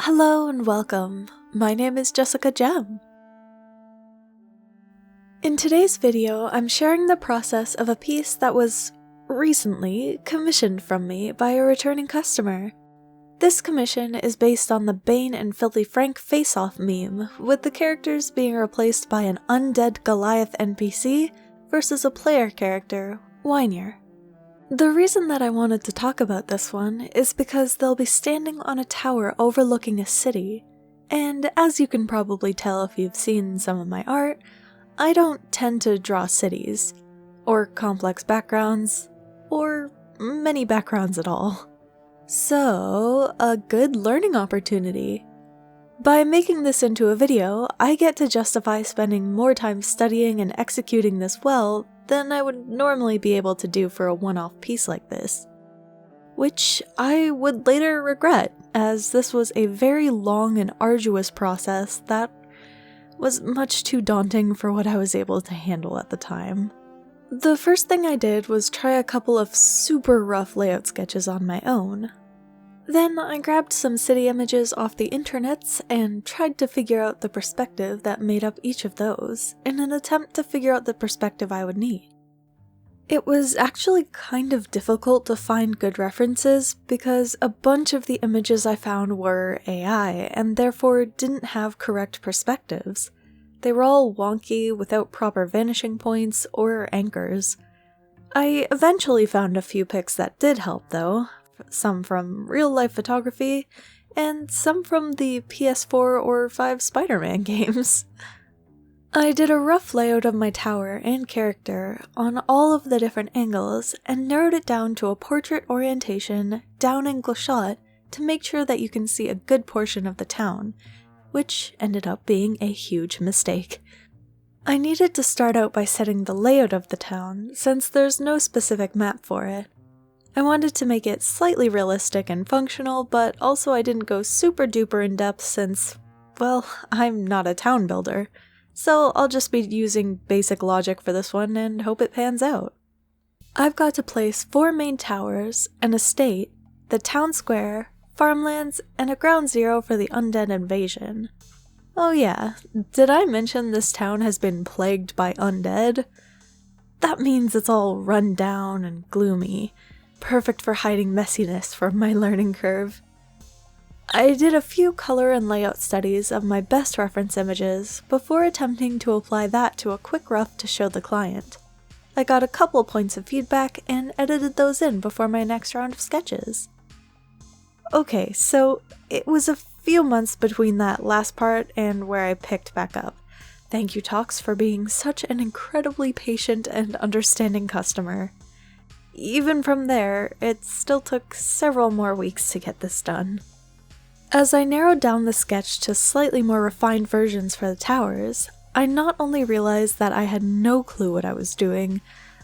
Hello and welcome. My name is Jessica Gem. In today's video, I'm sharing the process of a piece that was recently commissioned from me by a returning customer. This commission is based on the Bane and Filthy Frank face-off meme, with the characters being replaced by an undead Goliath NPC versus a player character, Huion. The reason that I wanted to talk about this one is because they'll be standing on a tower overlooking a city, and as you can probably tell if you've seen some of my art, I don't tend to draw cities, or complex backgrounds, or many backgrounds at all. So, a good learning opportunity. By making this into a video, I get to justify spending more time studying and executing this well than I would normally be able to do for a one-off piece like this. Which I would later regret, as this was a very long and arduous process that was much too daunting for what I was able to handle at the time. The first thing I did was try a couple of super rough layout sketches on my own. Then I grabbed some city images off the internets and tried to figure out the perspective that made up each of those, in an attempt to figure out the perspective I would need. It was actually kind of difficult to find good references because a bunch of the images I found were AI and therefore didn't have correct perspectives. They were all wonky without proper vanishing points or anchors. I eventually found a few pics that did help though. Some from real-life photography, and some from the PS4 or 5 Spider-Man games. I did a rough layout of my tower and character on all of the different angles and narrowed it down to a portrait orientation, down-angle shot to make sure that you can see a good portion of the town, which ended up being a huge mistake. I needed to start out by setting the layout of the town, since there's no specific map for it. I wanted to make it slightly realistic and functional, but also I didn't go super duper in depth since, well, I'm not a town builder, so I'll just be using basic logic for this one and hope it pans out. I've got to place 4 main towers, an estate, the town square, farmlands, and a ground zero for the undead invasion. Oh yeah, did I mention this town has been plagued by undead? That means it's all run down and gloomy. Perfect for hiding messiness from my learning curve. I did a few color and layout studies of my best reference images before attempting to apply that to a quick rough to show the client. I got a couple points of feedback and edited those in before my next round of sketches. Okay, so it was a few months between that last part and where I picked back up. Thank you, Talks, for being such an incredibly patient and understanding customer. Even from there, it still took several more weeks to get this done. As I narrowed down the sketch to slightly more refined versions for the towers, I not only realized that I had no clue what I was doing,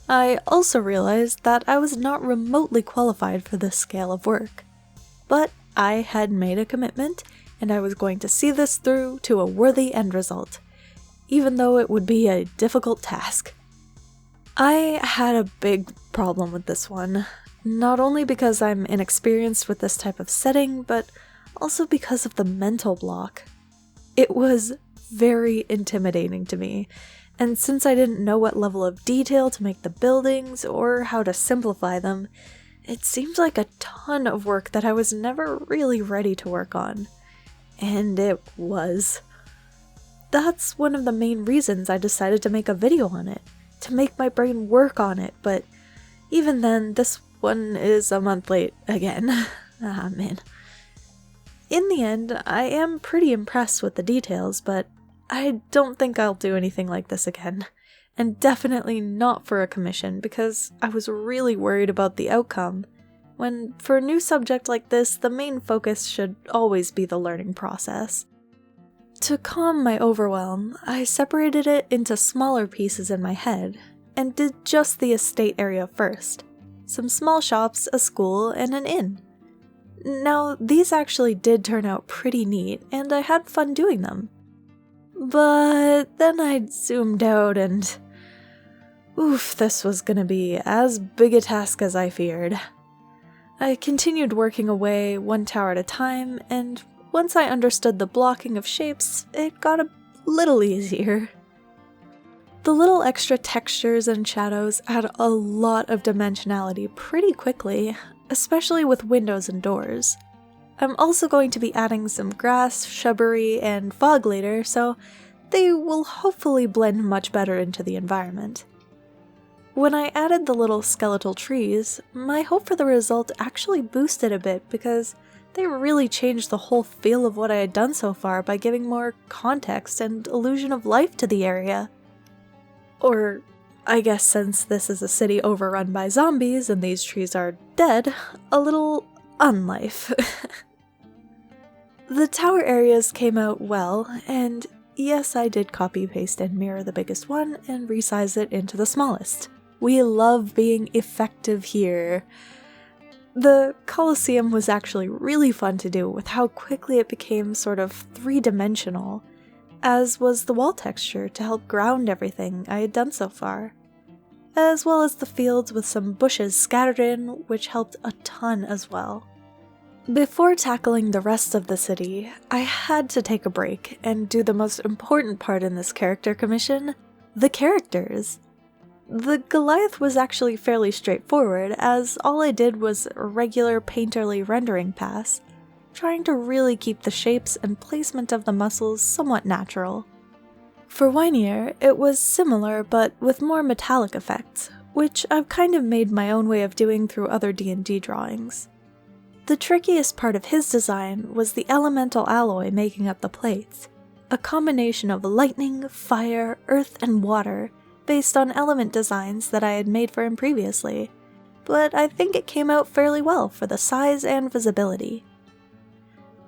I also realized that I was not remotely qualified for this scale of work. But I had made a commitment, and I was going to see this through to a worthy end result, even though it would be a difficult task. I had a big problem with this one, not only because I'm inexperienced with this type of setting, but also because of the mental block. It was very intimidating to me, and since I didn't know what level of detail to make the buildings or how to simplify them, it seemed like a ton of work that I was never really ready to work on. And it was. That's one of the main reasons I decided to make a video on it. To make my brain work on it, but even then, this one is a month late again. Ah, man. In the end, I am pretty impressed with the details, but I don't think I'll do anything like this again. And definitely not for a commission, because I was really worried about the outcome, when for a new subject like this, the main focus should always be the learning process. To calm my overwhelm, I separated it into smaller pieces in my head, and did just the estate area first. Some small shops, a school, and an inn. Now, these actually did turn out pretty neat, and I had fun doing them. But then I zoomed out and... oof, this was gonna be as big a task as I feared. I continued working away one tower at a time, and once I understood the blocking of shapes, it got a little easier. The little extra textures and shadows add a lot of dimensionality pretty quickly, especially with windows and doors. I'm also going to be adding some grass, shrubbery, and fog later, so they will hopefully blend much better into the environment. When I added the little skeletal trees, my hope for the result actually boosted a bit because they really changed the whole feel of what I had done so far by giving more context and illusion of life to the area. Or, I guess since this is a city overrun by zombies and these trees are dead, a little unlife. The tower areas came out well, and yes, I did copy-paste and mirror the biggest one and resize it into the smallest. We love being effective here. The Colosseum was actually really fun to do with how quickly it became sort of three-dimensional, as was the wall texture to help ground everything I had done so far, as well as the fields with some bushes scattered in, which helped a ton as well. Before tackling the rest of the city, I had to take a break and do the most important part in this character commission, the characters. The Goliath was actually fairly straightforward, as all I did was a regular painterly rendering pass, trying to really keep the shapes and placement of the muscles somewhat natural. For Huion, it was similar but with more metallic effects, which I've kind of made my own way of doing through other D&D drawings. The trickiest part of his design was the elemental alloy making up the plates, a combination of lightning, fire, earth, and water, based on element designs that I had made for him previously, but I think it came out fairly well for the size and visibility.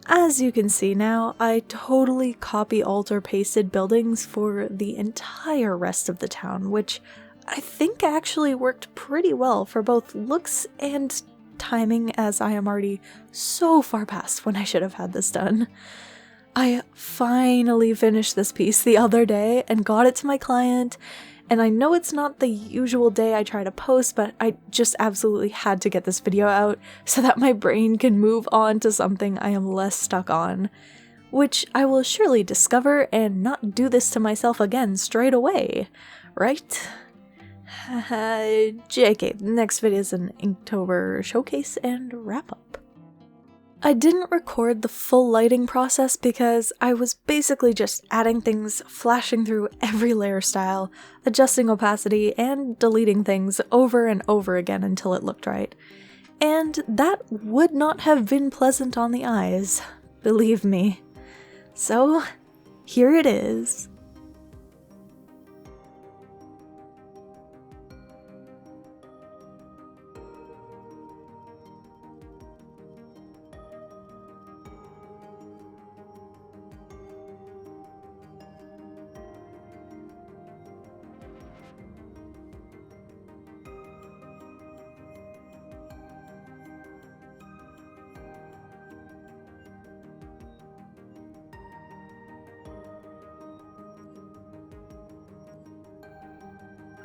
As you can see now, I totally copy-alter-pasted buildings for the entire rest of the town, which I think actually worked pretty well for both looks and timing, as I am already so far past when I should have had this done. I finally finished this piece the other day and got it to my client, and I know it's not the usual day I try to post, but I just absolutely had to get this video out so that my brain can move on to something I am less stuck on, which I will surely discover and not do this to myself again straight away, right? JK, the next video is an Inktober showcase and wrap-up. I didn't record the full lighting process because I was basically just adding things, flashing through every layer style, adjusting opacity, and deleting things over and over again until it looked right. And that would not have been pleasant on the eyes, believe me. So, here it is.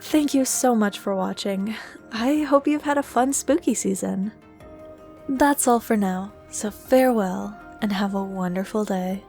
Thank you so much for watching. I hope you've had a fun spooky season. That's all for now, so farewell and have a wonderful day.